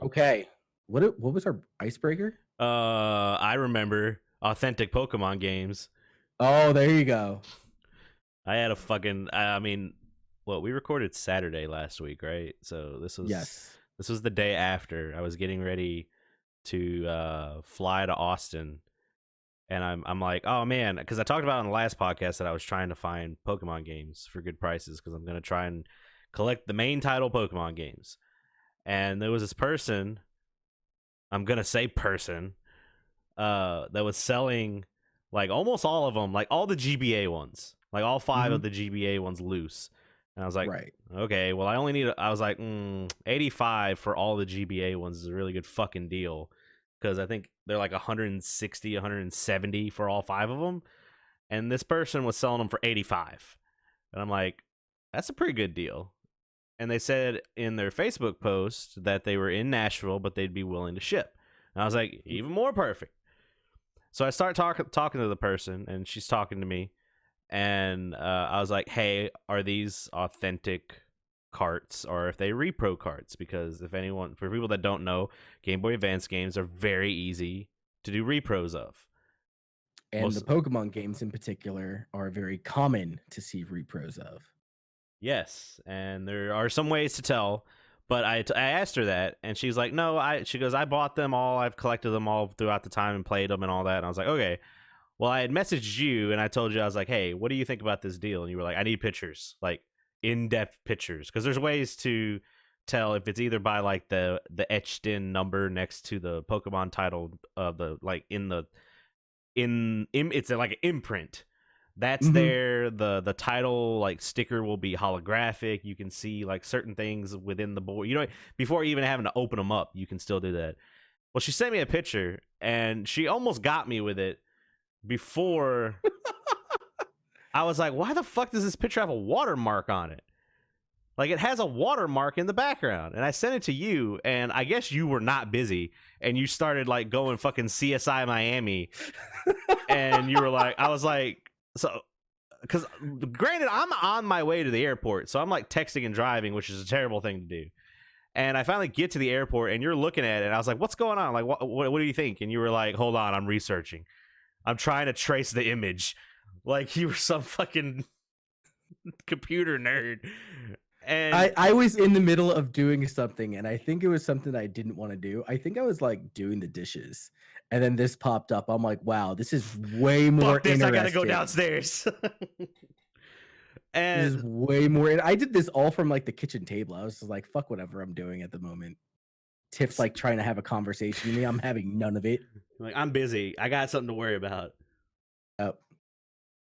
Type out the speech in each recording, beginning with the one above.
Okay. What was our icebreaker? I remember authentic Pokemon games. Oh, there you go. I had a fucking. I mean, well, we recorded Saturday last week, right? So this was the day after I was getting ready to fly to Austin, and I'm like, oh man, because I talked about on the last podcast that I was trying to find Pokemon games for good prices because I'm gonna try and collect the main title Pokemon games. And there was this person, I'm gonna say person, that was selling like almost all of them, like all the GBA ones, like all 5 of the GBA ones loose. And I was like, Right. okay, well, I was like, 85 for all the GBA ones is a really good fucking deal. Because I think they're like 160, 170 for all 5 of them. And this person was selling them for 85. And I'm like, that's a pretty good deal. And they said in their Facebook post that they were in Nashville, but they'd be willing to ship. And I was like, even more perfect. So I start talking to the person, and she's talking to me. And I was like, hey, are these authentic carts or if they repro carts? Because for people that don't know, Game Boy Advance games are very easy to do repros of. And the Pokemon games in particular are very common to see repros of. Yes, and there are some ways to tell, but I asked her that, and she's like, no, she goes, I bought them all, I've collected them all throughout the time and played them and all that, and I was like, okay. Well, I had messaged you, and I told you, I was like, hey, what do you think about this deal? And you were like, I need pictures, like in-depth pictures, because there's ways to tell if it's either by like the etched in number next to the Pokemon title of the like it's like an imprint that's there. The title like sticker will be holographic. You can see like certain things within the board. Before even having to open them up, you can still do that. Well, she sent me a picture, and she almost got me with it. Before I was like, why the fuck does this picture have a watermark on it? Like, it has a watermark in the background. And I sent it to you, and I guess you were not busy, and you started like going fucking CSI Miami. And you were like, I was like, so, because granted, I'm on my way to the airport, so I'm like texting and driving, which is a terrible thing to do. And I finally get to the airport, and you're looking at it, and I was like, what's going on? Like, what do you think? And you were like, hold on, I'm researching. I'm trying to trace the image. Like you were some fucking computer nerd. And I was in the middle of doing something, and I think it was something I didn't want to do. I think I was like doing the dishes, and then this popped up. I'm like, wow, this is way more interesting. I gotta go downstairs. And this is way more. I did this all from like the kitchen table. I was just like, fuck whatever I'm doing at the moment. Tiff's like trying to have a conversation with me. I'm having none of it. Like, I'm busy. I got something to worry about. Oh.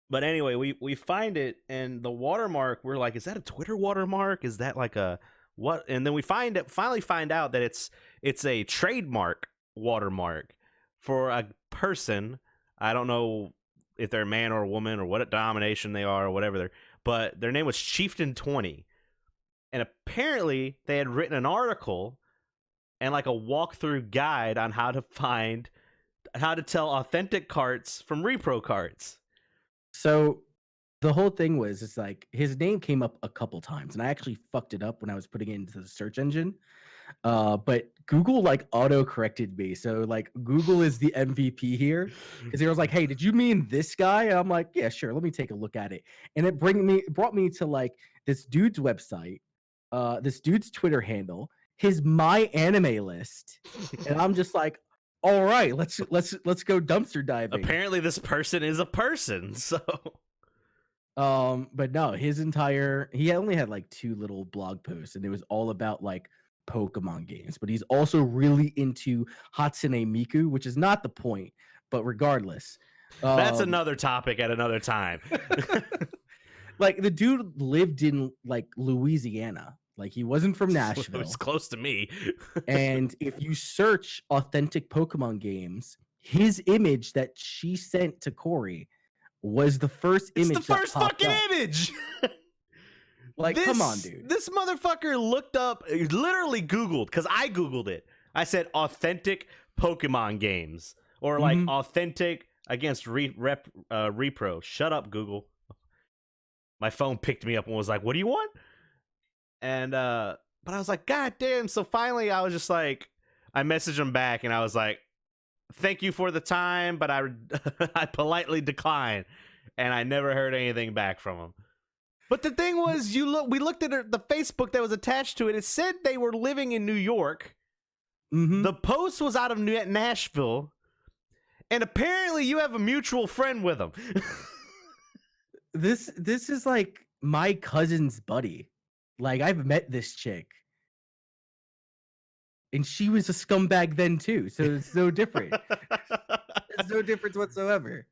But anyway, we find it, and the watermark, we're like, is that a Twitter watermark? Is that like a what? And then we finally find out that it's a trademark watermark for a person. I don't know if they're a man or a woman or what denomination they are or whatever but their name was Chieftain20. And apparently they had written an article and like a walkthrough guide on how to tell authentic carts from repro carts. So the whole thing was, it's like his name came up a couple times, and I actually fucked it up when I was putting it into the search engine. But Google like auto corrected me. So like Google is the MVP here, because it was like, hey, did you mean this guy? And I'm like, yeah, sure. Let me take a look at it. And it brought me to like this dude's website, this dude's Twitter handle, his My Anime list, and I'm just like, all right, let's go dumpster diving. Apparently, this person is a person. So, but no, he only had like 2 little blog posts, and it was all about like Pokemon games. But he's also really into Hatsune Miku, which is not the point. But regardless, that's another topic at another time. Like the dude lived in like Louisiana. Like he wasn't from Nashville. It's close to me. And if you search authentic Pokemon games, his image that she sent to Corey was the first image. It's the first fucking image. Like, come on, dude. This motherfucker looked up, literally Googled, because I Googled it. I said authentic Pokemon games or like authentic against repro. Shut up, Google. My phone picked me up and was like, what do you want? And But I was like, God damn. So finally I was just like, I messaged him back and I was like, thank you for the time, but I I politely declined, and I never heard anything back from him. But the thing was, we looked at the Facebook that was attached to it. It said they were living in New York. Mm-hmm. The post was out of Nashville, and apparently you have a mutual friend with them. This is like my cousin's buddy. Like, I've met this chick. And she was a scumbag then too, so it's no different. There's no difference whatsoever.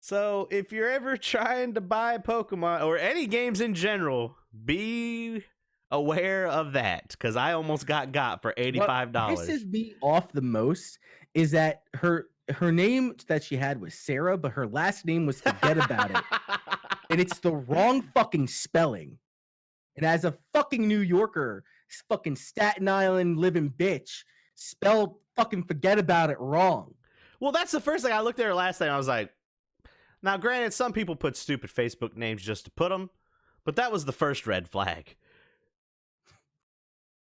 So if you're ever trying to buy Pokemon or any games in general, be aware of that, because I almost got for $85. What pisses me off the most is that her name that she had was Sarah, but her last name was Fuhgettaboutit. And it's the wrong fucking spelling. And as a fucking New Yorker, fucking Staten Island living bitch, spell fucking Fuhgettaboutit wrong. Well, that's the first thing I looked at her last time. I was like, now granted, some people put stupid Facebook names just to put them, but that was the first red flag.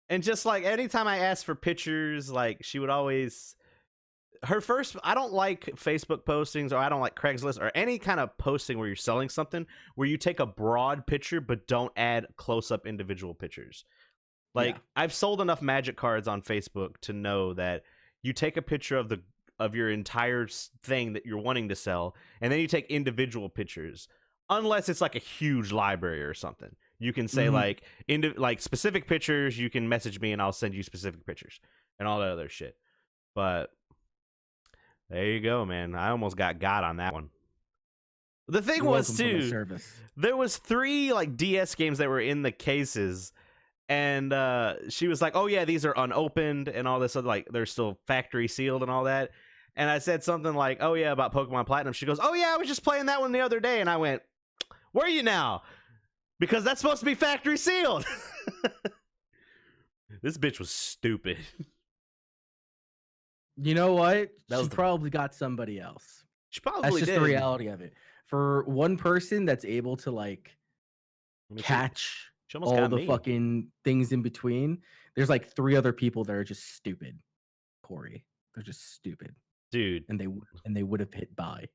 And just like anytime I asked for pictures, like she would always, I don't like Facebook postings, or I don't like Craigslist or any kind of posting where you're selling something where you take a broad picture but don't add close-up individual pictures. Like, yeah. I've sold enough Magic cards on Facebook to know that you take a picture of your entire thing that you're wanting to sell, and then you take individual pictures. Unless it's like a huge library or something, you can say like specific pictures. You can message me and I'll send you specific pictures and all that other shit. But there you go, man. I almost got on that one. The thing was too, there was 3 like DS games that were in the cases. And she was like, oh, yeah, these are unopened and all this other, like, they're still factory sealed and all that. And I said something like, oh, yeah, about Pokemon Platinum. She goes, oh, yeah, I was just playing that one the other day. And I went, were you now? Because that's supposed to be factory sealed. This bitch was stupid. You know what? She probably got somebody else. She probably did. That's just the reality of it. For one person that's able to, like, catch... all the fucking things in between. There's like 3 other people that are just stupid, Corey. They're just stupid, dude. And they would have hit buy.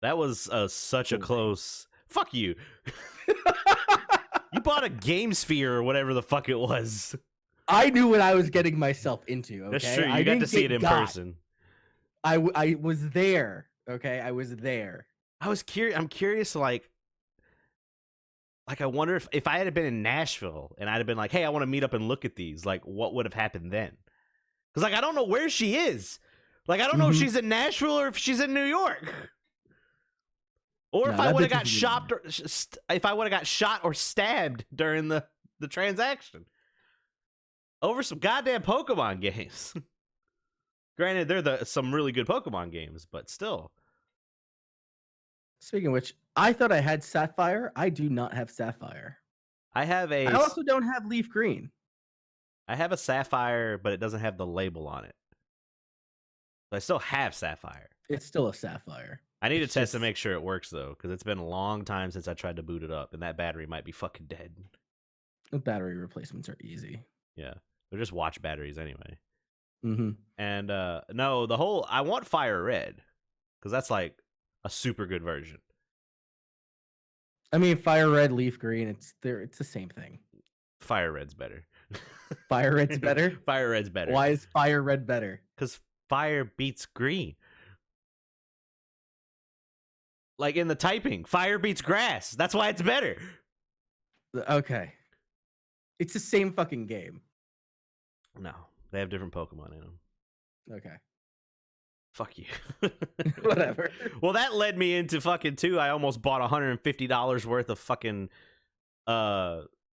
That was such a close. Fuck you. You bought a Game Sphere or whatever the fuck it was. I knew what I was getting myself into. Okay, that's true. You got to see it in person. I was there. Okay, I was there. I was curious. I'm curious, like I wonder if I had been in Nashville and I'd have been like, hey, I want to meet up and look at these, like, what would have happened then? Because, like, I don't know where she is. Like, I don't know if she's in Nashville or if she's in New York. Or if I would have got shot, if I would have got shot or stabbed during the transaction over some goddamn Pokemon games. Granted, they're some really good Pokemon games, but still. Speaking of which, I thought I had Sapphire. I do not have Sapphire. I also don't have Leaf Green. I have a Sapphire, but it doesn't have the label on it. So I still have Sapphire. It's still a Sapphire. I need to test to make sure it works, though, because it's been a long time since I tried to boot it up, and that battery might be fucking dead. The battery replacements are easy. Yeah. They're just watch batteries anyway. Mm-hmm. And no, I want Fire Red, because that's like a super good version. I mean, Fire Red, Leaf Green, it's the same thing. Fire Red's better. Fire Red's better? Fire Red's better. Why is Fire Red better? Because fire beats green. Like in the typing, fire beats grass. That's why it's better. Okay. It's the same fucking game. No, they have different Pokemon in them. Okay. Fuck you. Whatever. Well, that led me into fucking too. I almost bought $150 worth of fucking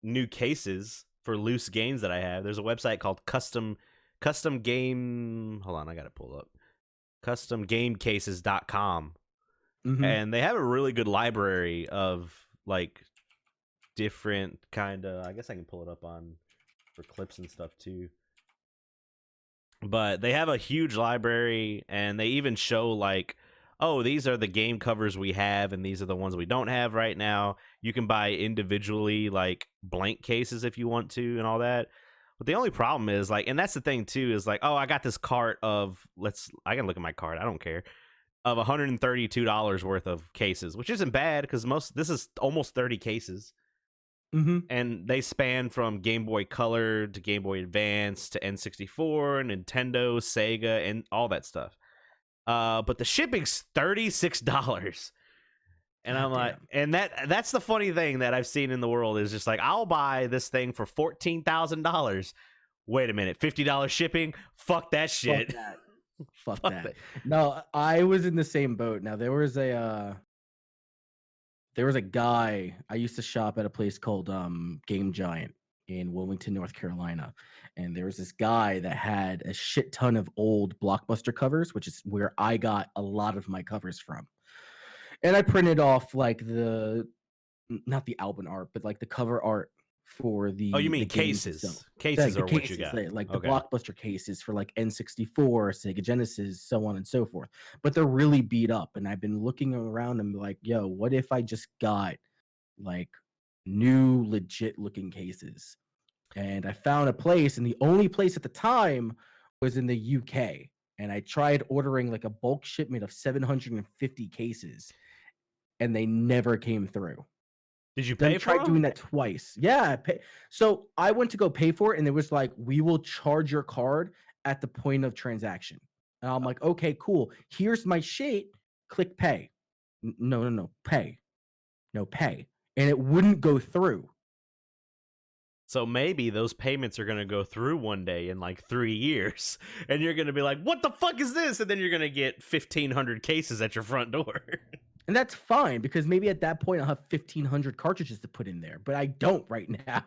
new cases for loose games that I have. There's a website called Custom Game. Hold on, I got it pulled up. CustomGameCases.com. Mm-hmm. And they have a really good library of like different kind of. I guess I can pull it up for clips and stuff too. But they have a huge library, and they even show like, oh, these are the game covers we have, and these are the ones we don't have right now. You can buy individually like blank cases if you want to, and all that. But the only problem is like, and that's the thing too, is like, oh, I got this cart of I can look at my cart, I don't care, of $132 worth of cases, which isn't bad because this is almost 30 cases. Mm-hmm. And they span from Game Boy Color to Game Boy Advance to N64, Nintendo, Sega, and all that stuff. But the shipping's $36. And I'm like, and that's the funny thing that I've seen in the world is just like, I'll buy this thing for $14,000. Wait a minute, $50 shipping? Fuck that shit. Fuck that. No, I was in the same boat. Now there was a guy, I used to shop at a place called Game Giant in Wilmington, North Carolina. And there was this guy that had a shit ton of old Blockbuster covers, which is where I got a lot of my covers from. And I printed off like not the album art, but like the cover art for the. Oh, you mean cases? Cases are what you got. Like the Blockbuster cases for like N64, Sega Genesis, so on and so forth. But they're really beat up. And I've been looking around and like, yo, what if I just got like new legit looking cases? And I found a place, and the only place at the time was in the UK. And I tried ordering like a bulk shipment of 750 cases, and they never came through. Did you pay for it? I tried doing that twice. Yeah. So I went to go pay for it, and it was like, we will charge your card at the point of transaction. And I'm like, okay, cool. Here's my shit. Click pay. No. Pay. No, pay. And it wouldn't go through. So maybe those payments are going to go through one day in like 3 years, and you're going to be like, what the fuck is this? And then you're going to get 1,500 cases at your front door. And that's fine, because maybe at that point I'll have 1,500 cartridges to put in there, but I don't right now.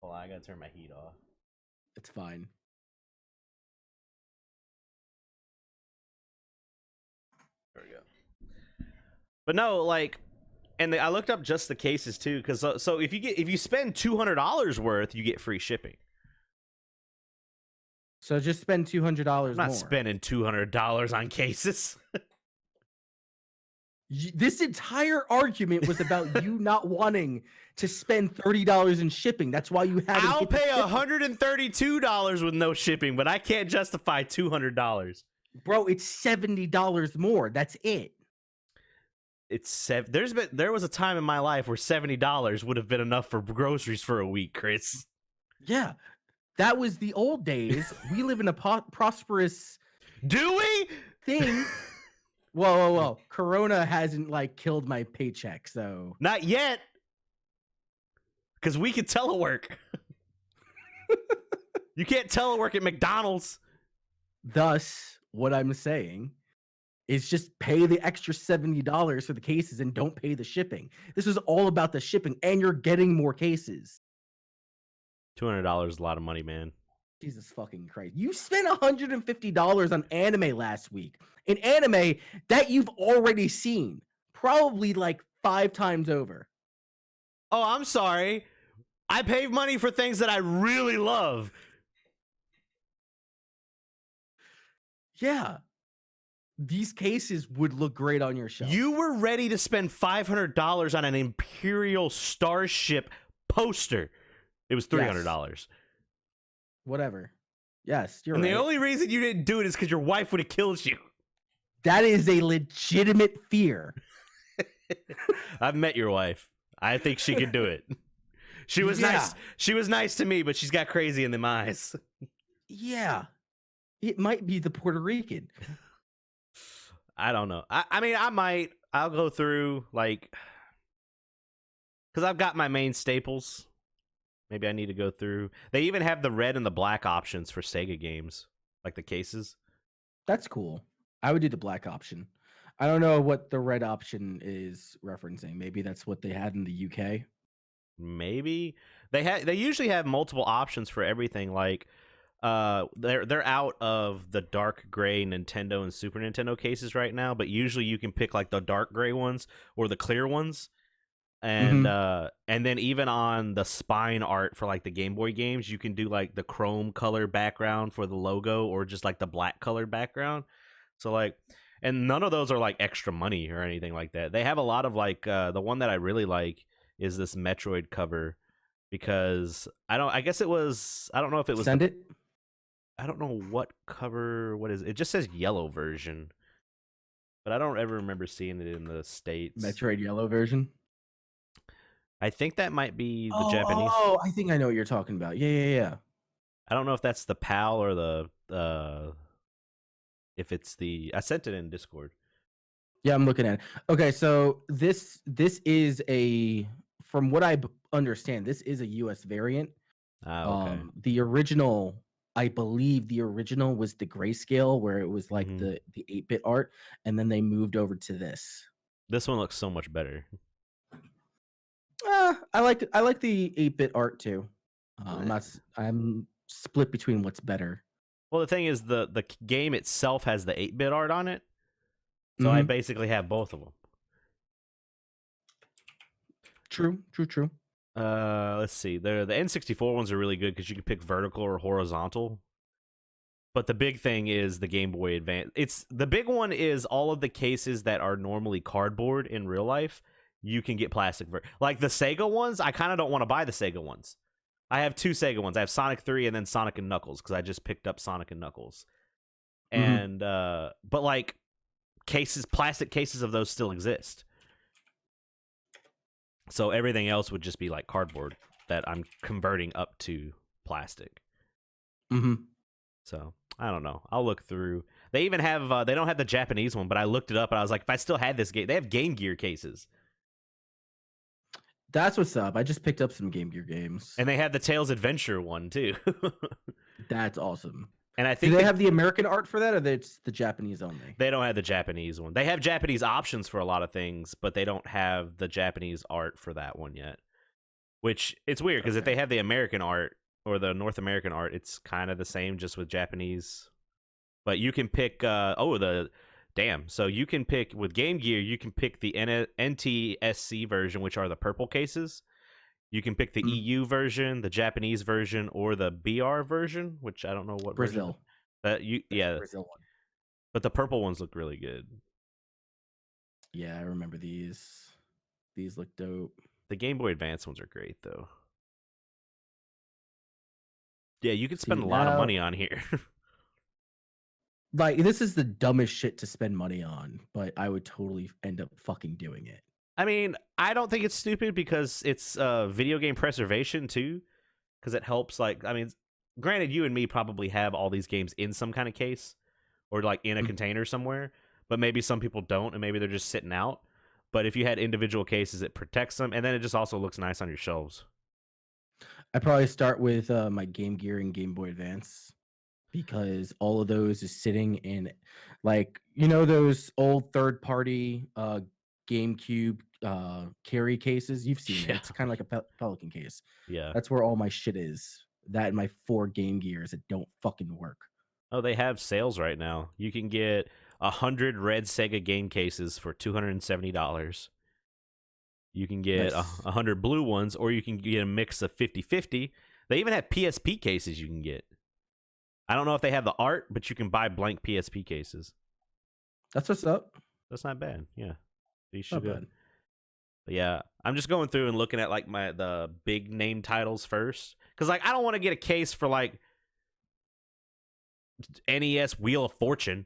Well, I got to turn my heat off. It's fine. There we go. But no, like... And I looked up just the cases too, because so if you spend $200 worth, you get free shipping. So just spend $200 more. I'm not spending $200 on cases. This entire argument was about you not wanting to spend $30 in shipping. That's why you haven't. I'll pay $132 with no shipping, but I can't justify $200. Bro, it's $70 more. That's it. There was a time in my life where $70 would have been enough for groceries for a week, Chris. Yeah, that was the old days. We live in a prosperous. Do we? Thing. Whoa! Corona hasn't like killed my paycheck, so not yet. Because we can telework. You can't telework at McDonald's. Thus, what I'm saying is just pay the extra $70 for the cases and don't pay the shipping. This is all about the shipping, and you're getting more cases. $200 is a lot of money, man. Jesus fucking Christ. You spent $150 on anime last week. An anime that you've already seen. Probably like 5 times over. Oh, I'm sorry. I pay money for things that I really love. Yeah. These cases would look great on your shelf. You were ready to spend $500 on an Imperial Starship poster. It was $300. Yes. Whatever. Yes, you're right. And the only reason you didn't do it is because your wife would have killed you. That is a legitimate fear. I've met your wife. I think she could do it. She was nice. She was nice to me, but she's got crazy in them eyes. Yeah. It might be the Puerto Rican. I don't know. I mean, I'll go through, like, because I've got my main staples. Maybe I need to go through. They even have the red and the black options for Sega games, like the cases. That's cool. I would do the black option. I don't know what the red option is referencing. Maybe that's what they had in the UK. Maybe they usually have multiple options for everything. Like, they're out of the dark gray Nintendo and Super Nintendo cases right now, but usually you can pick like the dark gray ones or the clear ones. And and then even on the spine art for like the Game Boy games, you can do like the chrome color background for the logo or just like the black colored background. So like, and none of those are like extra money or anything like that. They have a lot of like the one that I really like is this Metroid cover because I guess it was. I don't know if it was Send the. it. I don't know what cover. What is it? It just says yellow version, but I don't ever remember seeing it in the States. Metroid Yellow version. I think that might be the Oh, Japanese. I think I know what you're talking about. Yeah. I don't know if that's the PAL or the if it's the. I sent it in Discord. Yeah, I'm looking at it. Okay, so this is a, from what understand, this is a US variant. Ah, okay. The original, I believe the original was the grayscale where it was like Hmm. the 8-bit art, and then they moved over to this. This one looks so much better. I like the 8-bit art too. Eh. I'm split between what's better. Well, the thing is, the game itself has the 8-bit art on it, so I Mhm. basically have both of them. True. Let's see. The N64 ones are really good because you can pick vertical or horizontal. But the big thing is the Game Boy Advance. It's the big one is all of the cases that are normally cardboard in real life. You can get plastic like the Sega ones. I kind of don't want to buy the Sega ones. I have two Sega ones. I have Sonic 3 and then Sonic and Knuckles because I just picked up Sonic and Knuckles. Mhm. And but like plastic cases of those still exist. So everything else would just be like cardboard that I'm converting up to plastic. Mhm. So I don't know. I'll look through. They even have they don't have the Japanese one, but I looked it up and I was like, if I still had this game, they have Game Gear cases, That's what's up. I just picked up some Game Gear games. and they have the Tales Adventure one too. That's awesome. And I Do think they have the American art for that, or it's the Japanese only? they don't have the Japanese one. They have Japanese options for a lot of things, but they don't have the Japanese art for that one yet. Which it's weird because if Okay. they have the American art or the North American art, it's kind of the same, just with Japanese. But you can pick. So you can pick with Game Gear. You can pick the NTSC version, which are the purple cases. You can pick the Mhm. EU version, the Japanese version, or the BR version, which I don't know what version. Brazil. You That's the yeah, Brazil one. but the purple ones look really good. Yeah, I remember these. These look dope. The Game Boy Advance ones are great though. Yeah, you could See spend a lot of now, money on here. like this is the dumbest shit to spend money on, but I would totally end up fucking doing it. I mean, I don't think it's stupid because it's video game preservation too, because it helps. Like, I mean, granted, you and me probably have all these games in some kind of case or like in a Mhm. container somewhere, but maybe some people don't, and maybe they're just sitting out. But if you had individual cases, it protects them, and then it just also looks nice on your shelves. I probably start with my Game Gear and Game Boy Advance because all of those is sitting in, like, those old third party GameCube carry cases. You've seen it. Yeah, It's kind of like a Pelican case. yeah. That's where all my shit is. That and my 4 Game Gears that don't fucking work. Oh, they have sales right now. You can get 100 red Sega game cases for $270. You can get Nice. 100 blue ones, or you can get a mix of 50-50. They even have PSP cases you can get. I don't know if they have the art, but you can buy blank PSP cases. That's what's up. That's not bad. Yeah, you Not should. bad. But yeah, I'm just going through and looking at like the big name titles first, because like I don't want to get a case for like NES Wheel of Fortune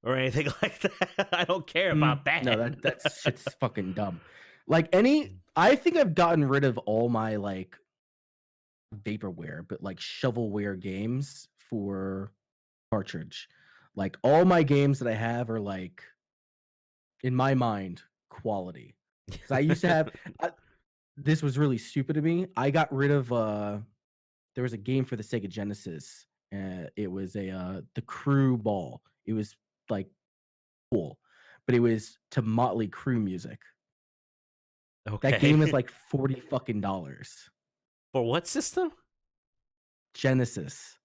or anything like that. I don't care about that. No, that shit's fucking dumb. Like I think I've gotten rid of all my like vaporware, but like shovelware games for cartridge. Like all my games that I have are like, in my mind, quality. Because I used to have, this was really stupid to me. I got rid of there was a game for the Sega Genesis. It was the Crew ball. It was like cool, but it was to Motley Crue music. That Okay. game is like 40 fucking dollars. For what system? Genesis.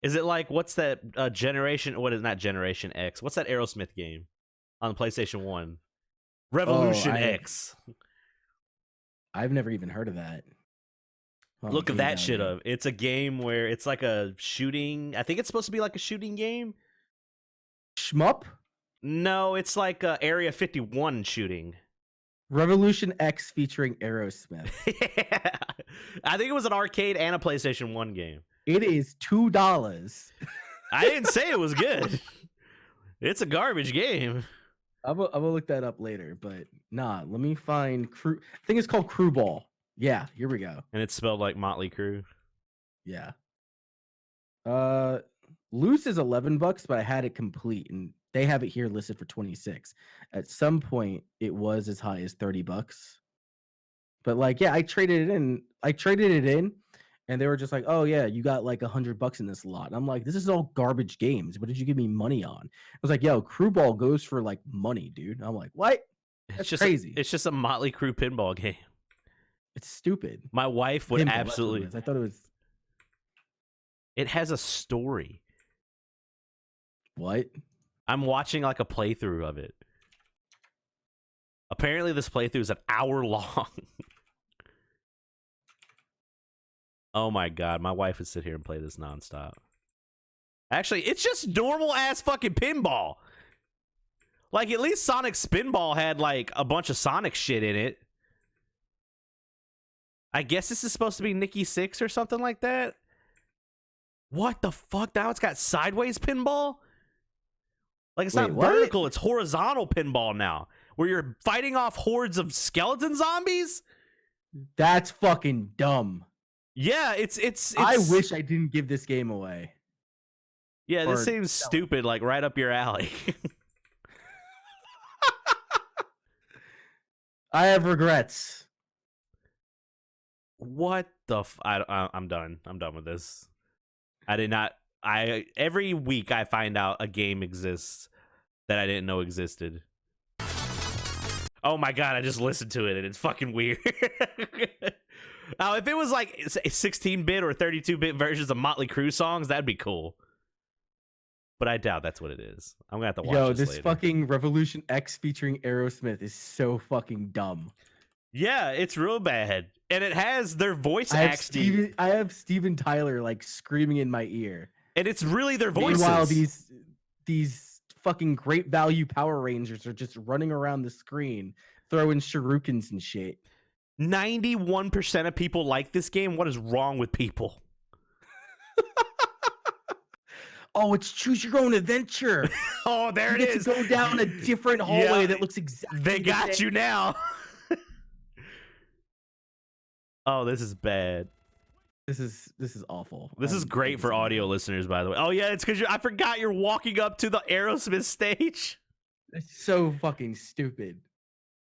Is it like what's that generation? What is not Generation X? What's that Aerosmith game on PlayStation 1? Oh, Revolution X. I've never even heard of that. Look at Game that shit value. up. It's a game where it's like a shooting. I think it's supposed to be like a shooting game. Shmup? No, it's like Area 51 shooting. Revolution X featuring Aerosmith. Yeah. I think it was an arcade and a PlayStation 1 game. It is $2. I didn't say it was good. It's a garbage game. I will look that up later, but nah, let me find Crew. I think it's called Crew Ball. Yeah, here we go. And it's spelled like Motley Crue. Yeah. Loose is $11, but I had it complete, and they have it here listed for 26. At some point, it was as high as $30. But like, yeah, I traded it in, and they were just like, "Oh yeah, you got like $100 in this lot." And I'm like, "This is all garbage games. What did you give me money on?" I was like, "Yo, Crew Ball goes for like money, dude." And I'm like, "What? That's crazy." It's just a Motley Crue pinball game. It's stupid. My wife would Pinball, absolutely. I thought it was. It has a story. What? I'm watching like a playthrough of it. Apparently, this playthrough is an hour long. Oh my god, my wife would sit here and play this nonstop. Actually, it's just normal ass fucking pinball. Like, at least Sonic Spinball had like a bunch of Sonic shit in it. I guess this is supposed to be Nikki 6 or something like that. What the fuck? Now it's got sideways pinball? Like, it's not vertical, it's horizontal pinball now, where you're fighting off hordes of skeleton zombies? That's fucking dumb. Yeah, it's I wish I didn't give this game away. Yeah, this seems stupid, like right up your alley. I have regrets. What the I'm done. I'm done with this. I did not. Every week I find out a game exists that I didn't know existed. Oh my god, I just listened to it and it's fucking weird. Now, if it was like 16-bit or 32-bit versions of Motley Crue songs, that'd be cool. But I doubt that's what it is. I'm gonna have to watch this later. Fucking Revolution X featuring Aerosmith is so fucking dumb. Yeah, it's real bad. And it has their voice acting. I have Steven Tyler like screaming in my ear. And it's really their voices. Meanwhile, these fucking Great Value Power Rangers are just running around the screen, throwing shurikens and shit. 91% of people like this game. What is wrong with people? Oh, it's choose your own adventure. Oh, there it is. To go down a different hallway that looks exactly They got you now. Oh, this is bad. This is awful. This is great for audio listeners, by the way. Oh yeah, it's because I forgot you're walking up to the Aerosmith stage. It's so fucking stupid.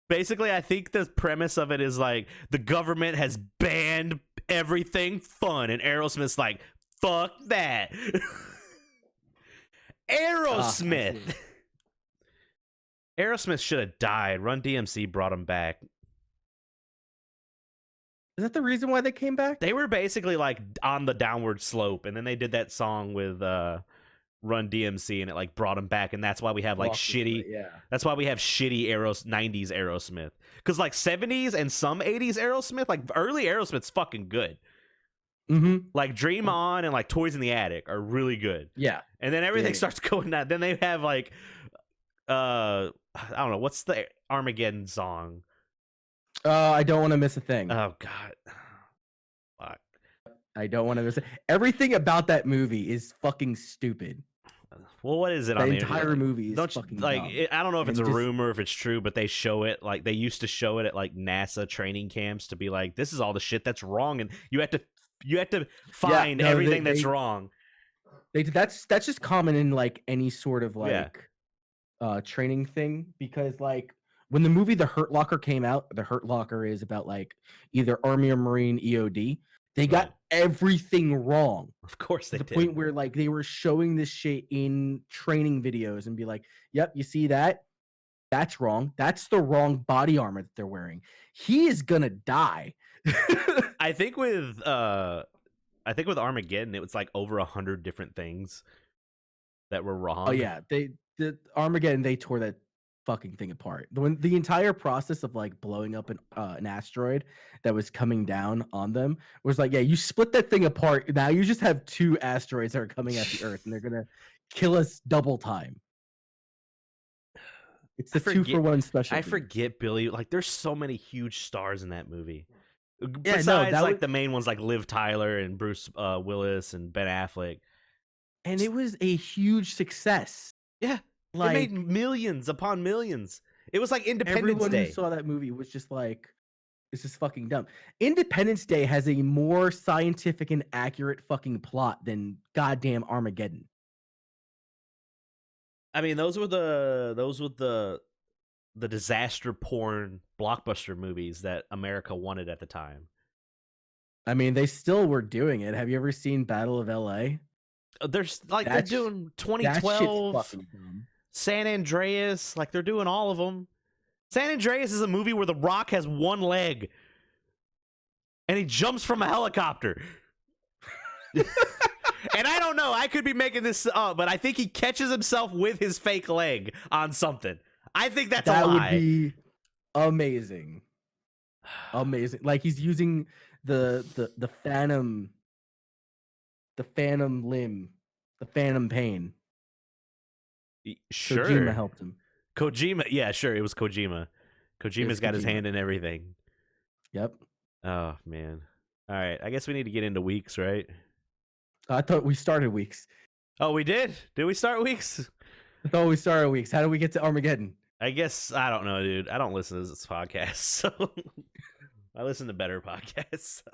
Basically, I think the premise of it is like the government has banned everything fun, and Aerosmith's like, fuck that. Aerosmith. Aerosmith should have died. Run DMC brought him back. Is that the reason why they came back? They were basically like on the downward slope, and then they did that song with Run DMC, and it like brought them back, and that's why we have like shitty. Yeah. That's why we have shitty 90s Aerosmith, because like 70s and some 80s Aerosmith, like early Aerosmith's fucking good. Mm-hmm. Like Dream On and like Toys in the Attic are really good. Yeah. And then everything starts going down. Then they have like, I don't know, what's the Armageddon song? I don't want to miss a thing. Oh god. Fuck. I don't want to miss it. Everything about that movie is fucking stupid. Well, what is it the on entire movie is fucking like dumb. I don't know if it's a rumor, if it's true, but they show it like they used to show it at like NASA training camps to be like, this is all the shit that's wrong, and you have to find everything that's wrong. That's just common in like any sort of like training thing, because like when the movie The Hurt Locker came out, The Hurt Locker is about like either Army or Marine EOD. They got everything wrong. Of course they did. To the point where like they were showing this shit in training videos and be like, yep, you see that? That's wrong. That's the wrong body armor that they're wearing. He is gonna die. I think with Armageddon, it was like over 100 different things that were wrong. Oh yeah, the Armageddon, they tore that fucking thing apart. The entire process of like blowing up an asteroid that was coming down on them was like, yeah, you split that thing apart. Now you just have 2 asteroids that are coming at the Earth, and they're gonna kill us double time. It's I the 2-for-1 I specialty. forget Billy. Like, there's so many huge stars in that movie. Yeah, no, Besides, that like was, the main ones, like Liv Tyler and Bruce Willis and Ben Affleck. and it was a huge success. Yeah, it made Like millions upon millions. It was like Independence everyone who Day. saw that movie was just like, this is fucking dumb. Independence Day has a more scientific and accurate fucking plot than goddamn Armageddon. I mean, those were the disaster porn blockbuster movies that America wanted at the time. I mean, they still were doing it. Have you ever seen Battle of LA? There's like they're doing That shit's 2012, fucking dumb. San Andreas, like they're doing all of them. San Andreas is a movie where The Rock has one leg and he jumps from a helicopter. And I don't know, I could be making this up, but I think he catches himself with his fake leg on something. I think that's a lie. That would be amazing. Amazing. Like he's using the phantom limb, the phantom pain. Sure. Kojima helped him. Kojima, yeah, sure, it was Kojima. Kojima's got his hand in everything. Yep. Oh, man. All right, I guess we need to get into weeks, right? I thought we started weeks. Oh, we did? Did we start weeks? I thought we started weeks. How did we get to Armageddon? I guess, I don't know, dude. I don't listen to this podcast, so I listen to better podcasts. So.